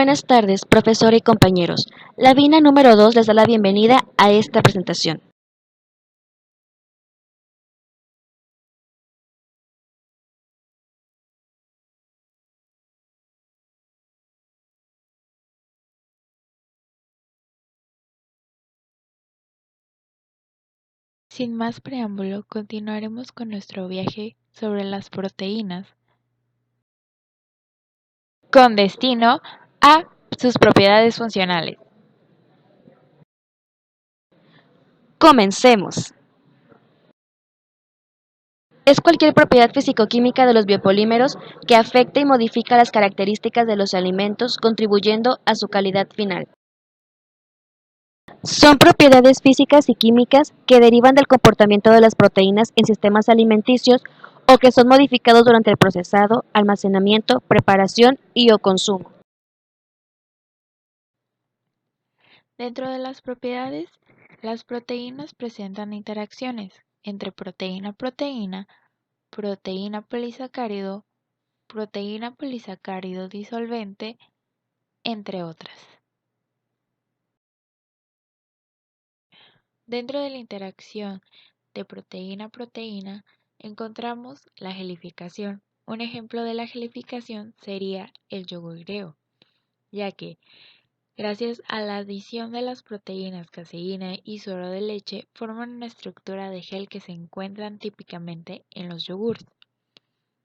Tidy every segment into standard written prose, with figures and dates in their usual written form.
Buenas tardes, profesora y compañeros. La VINA número 2 les da la bienvenida a esta presentación. Sin más preámbulo, continuaremos con nuestro viaje sobre las proteínas, con destino a sus propiedades funcionales. Comencemos. Es cualquier propiedad físico-química de los biopolímeros que afecte y modifica las características de los alimentos, contribuyendo a su calidad final. Son propiedades físicas y químicas que derivan del comportamiento de las proteínas en sistemas alimenticios o que son modificados durante el procesado, almacenamiento, preparación y o consumo. Dentro de las propiedades, las proteínas presentan interacciones entre proteína-proteína, proteína polisacárido disolvente, entre otras. Dentro de la interacción de proteína-proteína encontramos la gelificación. Un ejemplo de la gelificación sería el yogur griego, ya que gracias a la adición de las proteínas caseína y suero de leche forman una estructura de gel que se encuentran típicamente en los yogures.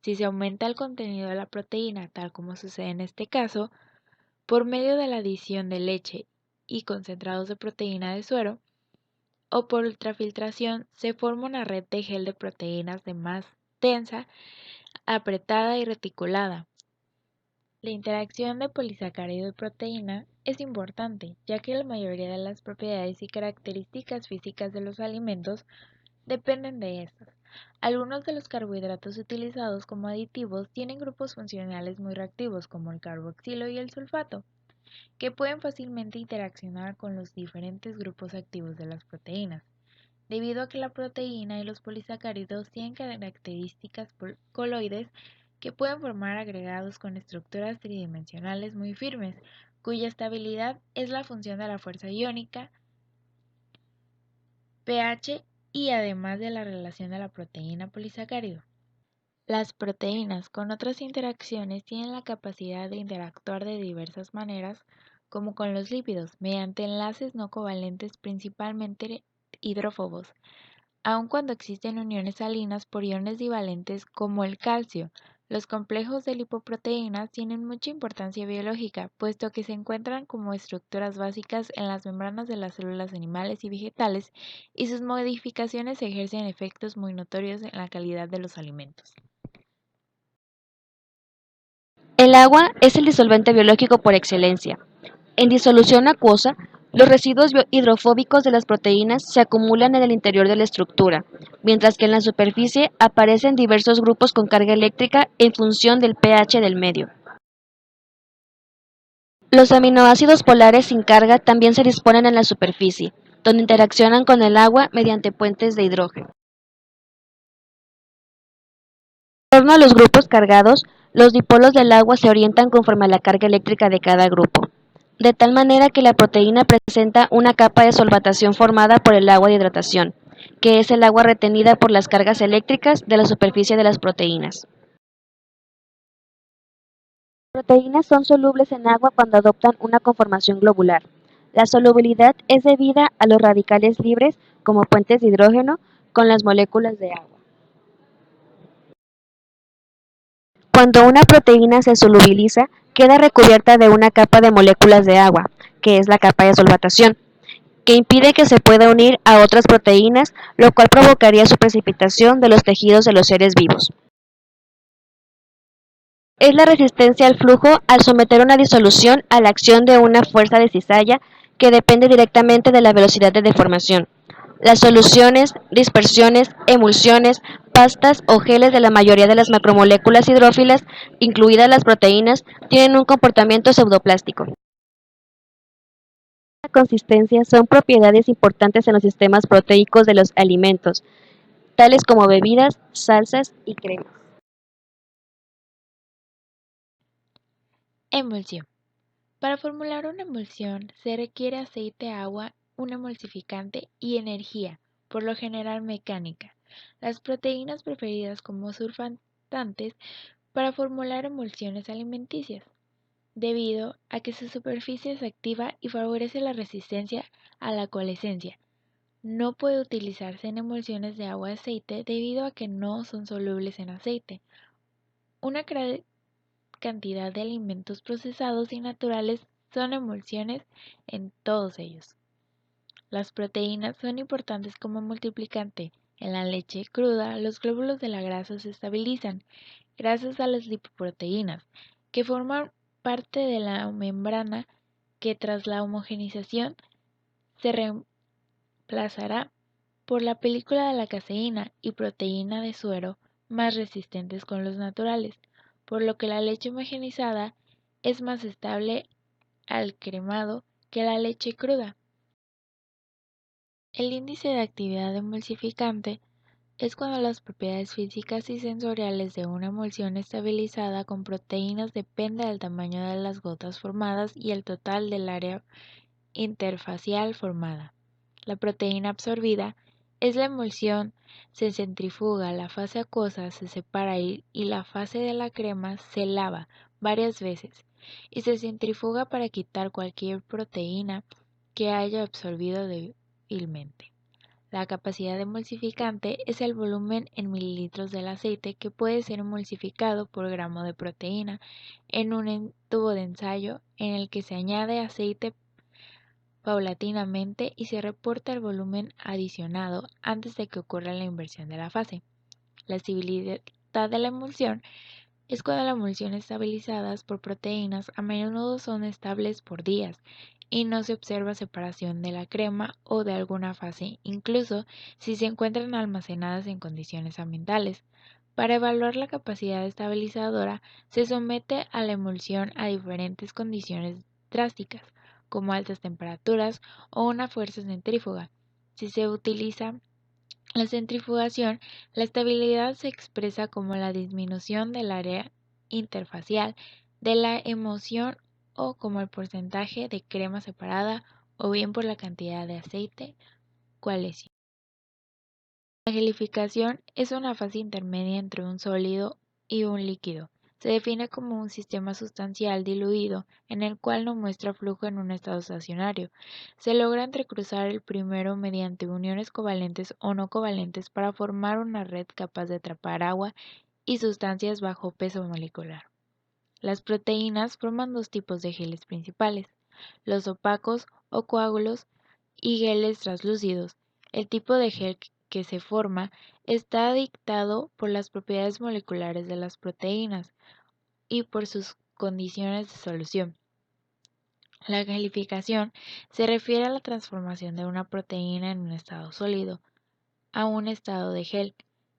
Si se aumenta el contenido de la proteína, tal como sucede en este caso, por medio de la adición de leche y concentrados de proteína de suero, o por ultrafiltración, se forma una red de gel de proteínas de más densa, apretada y reticulada. La interacción de polisacárido y proteína es importante, ya que la mayoría de las propiedades y características físicas de los alimentos dependen de estas. Algunos de los carbohidratos utilizados como aditivos tienen grupos funcionales muy reactivos, como el carboxilo y el sulfato, que pueden fácilmente interaccionar con los diferentes grupos activos de las proteínas. Debido a que la proteína y los polisacáridos tienen características coloides que pueden formar agregados con estructuras tridimensionales muy firmes, cuya estabilidad es la función de la fuerza iónica, pH y además de la relación de la proteína polisacárido. Las proteínas con otras interacciones tienen la capacidad de interactuar de diversas maneras, como con los lípidos, mediante enlaces no covalentes principalmente hidrófobos, aun cuando existen uniones salinas por iones divalentes como el calcio. Los complejos de lipoproteínas tienen mucha importancia biológica, puesto que se encuentran como estructuras básicas en las membranas de las células animales y vegetales, y sus modificaciones ejercen efectos muy notorios en la calidad de los alimentos. El agua es el disolvente biológico por excelencia. En disolución acuosa, los residuos hidrofóbicos de las proteínas se acumulan en el interior de la estructura, mientras que en la superficie aparecen diversos grupos con carga eléctrica en función del pH del medio. Los aminoácidos polares sin carga también se disponen en la superficie, donde interaccionan con el agua mediante puentes de hidrógeno. En torno a los grupos cargados, los dipolos del agua se orientan conforme a la carga eléctrica de cada grupo, de tal manera que la proteína presenta una capa de solvatación formada por el agua de hidratación, que es el agua retenida por las cargas eléctricas de la superficie de las proteínas. Las proteínas son solubles en agua cuando adoptan una conformación globular. La solubilidad es debida a los radicales libres como puentes de hidrógeno con las moléculas de agua. Cuando una proteína se solubiliza, queda recubierta de una capa de moléculas de agua, que es la capa de solvatación, que impide que se pueda unir a otras proteínas, lo cual provocaría su precipitación de los tejidos de los seres vivos. Es la resistencia al flujo al someter una disolución a la acción de una fuerza de cizalla que depende directamente de la velocidad de deformación. Las soluciones, dispersiones, emulsiones, pastas o geles de la mayoría de las macromoléculas hidrófilas, incluidas las proteínas, tienen un comportamiento pseudoplástico. La consistencia son propiedades importantes en los sistemas proteicos de los alimentos, tales como bebidas, salsas y cremas. Emulsión. Para formular una emulsión se requiere aceite, agua, un emulsificante y energía, por lo general mecánica. Las proteínas preferidas como surfactantes para formular emulsiones alimenticias, debido a que su superficie es activa y favorece la resistencia a la coalescencia. No puede utilizarse en emulsiones de agua-aceite debido a que no son solubles en aceite. Una gran cantidad de alimentos procesados y naturales son emulsiones en todos ellos. Las proteínas son importantes como multiplicante. En la leche cruda, los glóbulos de la grasa se estabilizan gracias a las lipoproteínas, que forman parte de la membrana que tras la homogenización se reemplazará por la película de la caseína y proteína de suero más resistentes con los naturales, por lo que la leche homogenizada es más estable al cremado que la leche cruda. El índice de actividad emulsificante es cuando las propiedades físicas y sensoriales de una emulsión estabilizada con proteínas depende del tamaño de las gotas formadas y el total del área interfacial formada. La proteína absorbida es la emulsión, se centrifuga, la fase acuosa se separa y la fase de la crema se lava varias veces y se centrifuga para quitar cualquier proteína que haya absorbido débilmente. La capacidad emulsificante es el volumen en mililitros del aceite que puede ser emulsificado por gramo de proteína en un tubo de ensayo en el que se añade aceite paulatinamente y se reporta el volumen adicionado antes de que ocurra la inversión de la fase. La estabilidad de la emulsión es cuando las emulsiones estabilizadas por proteínas a menudo son estables por días y no se observa separación de la crema o de alguna fase, incluso si se encuentran almacenadas en condiciones ambientales. Para evaluar la capacidad estabilizadora, se somete a la emulsión a diferentes condiciones drásticas, como altas temperaturas o una fuerza centrífuga. Si se utiliza la centrifugación, la estabilidad se expresa como la disminución del área interfacial de la emulsión o como el porcentaje de crema separada o bien por la cantidad de aceite coalescido. La gelificación es una fase intermedia entre un sólido y un líquido. Se define como un sistema sustancial diluido en el cual no muestra flujo en un estado estacionario. Se logra entrecruzar el primero mediante uniones covalentes o no covalentes para formar una red capaz de atrapar agua y sustancias bajo peso molecular. Las proteínas forman dos tipos de geles principales, los opacos o coágulos y geles translúcidos. El tipo de gel que se forma está dictado por las propiedades moleculares de las proteínas y por sus condiciones de solución. La gelificación se refiere a la transformación de una proteína en un estado sólido a un estado de gel,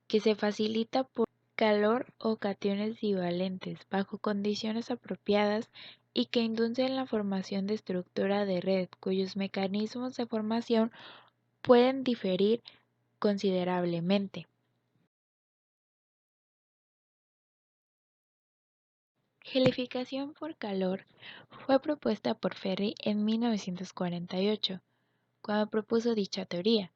que se facilita por calor o cationes divalentes bajo condiciones apropiadas y que inducen la formación de estructura de red, cuyos mecanismos de formación pueden diferir considerablemente. Gelificación por calor fue propuesta por Ferri en 1948, cuando propuso dicha teoría.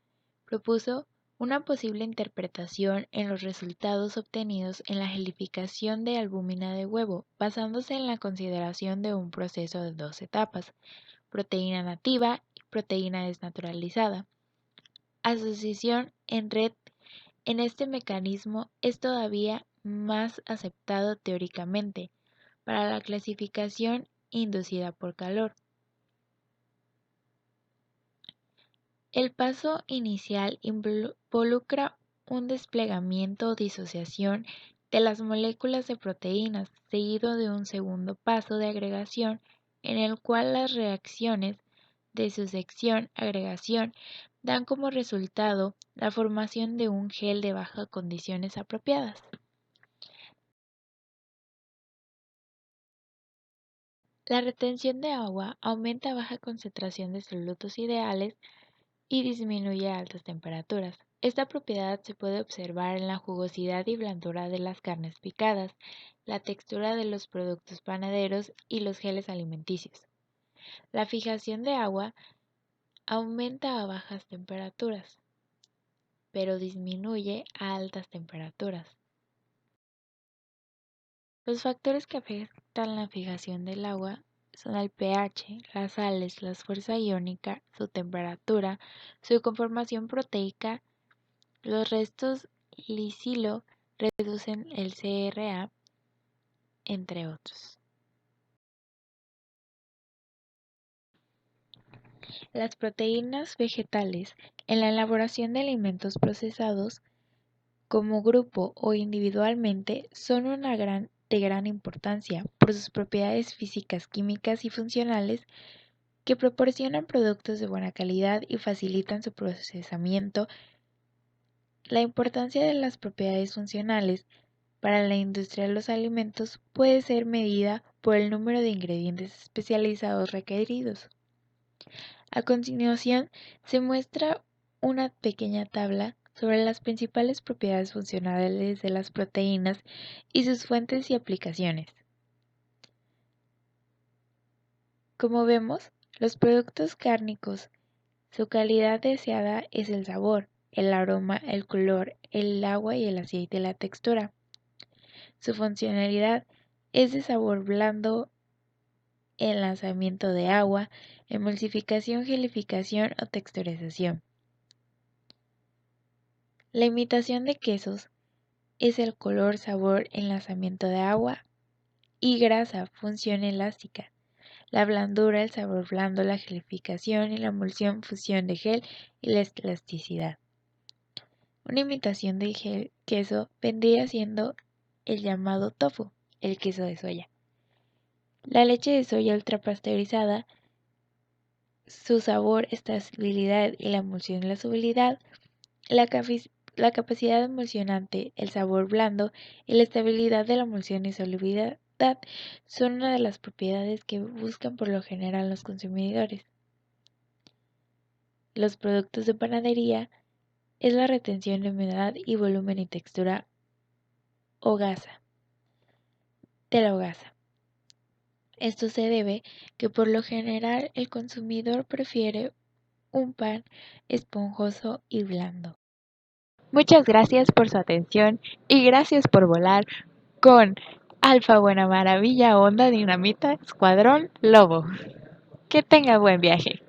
Propuso una posible interpretación en los resultados obtenidos en la gelificación de albúmina de huevo, basándose en la consideración de un proceso de dos etapas, proteína nativa y proteína desnaturalizada. Asociación en red en este mecanismo es todavía más aceptado teóricamente para la clasificación inducida por calor. El paso inicial involucra un desplegamiento o disociación de las moléculas de proteínas, seguido de un segundo paso de agregación en el cual las reacciones de sucesión-agregación dan como resultado la formación de un gel de bajas condiciones apropiadas. La retención de agua aumenta a baja concentración de solutos ideales y disminuye a altas temperaturas. Esta propiedad se puede observar en la jugosidad y blandura de las carnes picadas, la textura de los productos panaderos y los geles alimenticios. La fijación de agua aumenta a bajas temperaturas, pero disminuye a altas temperaturas. Los factores que afectan la fijación del agua son el pH, las sales, la fuerza iónica, su temperatura, su conformación proteica. Los restos lisilo reducen el CRA, entre otros. Las proteínas vegetales en la elaboración de alimentos procesados, como grupo o individualmente, son de gran importancia por sus propiedades físicas, químicas y funcionales que proporcionan productos de buena calidad y facilitan su procesamiento. La importancia de las propiedades funcionales para la industria de los alimentos puede ser medida por el número de ingredientes especializados requeridos. A continuación, se muestra una pequeña tabla sobre las principales propiedades funcionales de las proteínas y sus fuentes y aplicaciones. Como vemos, los productos cárnicos, su calidad deseada es el sabor, el aroma, el color, el agua y el aceite y la textura. Su funcionalidad es de sabor blando, enlazamiento de agua, emulsificación, gelificación o texturización. La imitación de quesos es el color, sabor, enlazamiento de agua y grasa, función elástica. La blandura, el sabor blando, la gelificación y la emulsión, fusión de gel y la elasticidad. Una imitación de queso vendría siendo el llamado tofu, el queso de soya. La leche de soya ultrapasteurizada, su sabor, estabilidad y la emulsión y la solubilidad, la capacidad emulsionante, el sabor blando y la estabilidad de la emulsión y solubilidad son una de las propiedades que buscan por lo general los consumidores. Los productos de panadería es la retención de humedad y volumen y textura de la hogaza. Esto se debe que por lo general el consumidor prefiere un pan esponjoso y blando. Muchas gracias por su atención y gracias por volar con Alfa Buena Maravilla Onda Dinamita Escuadrón Lobo. Que tenga buen viaje.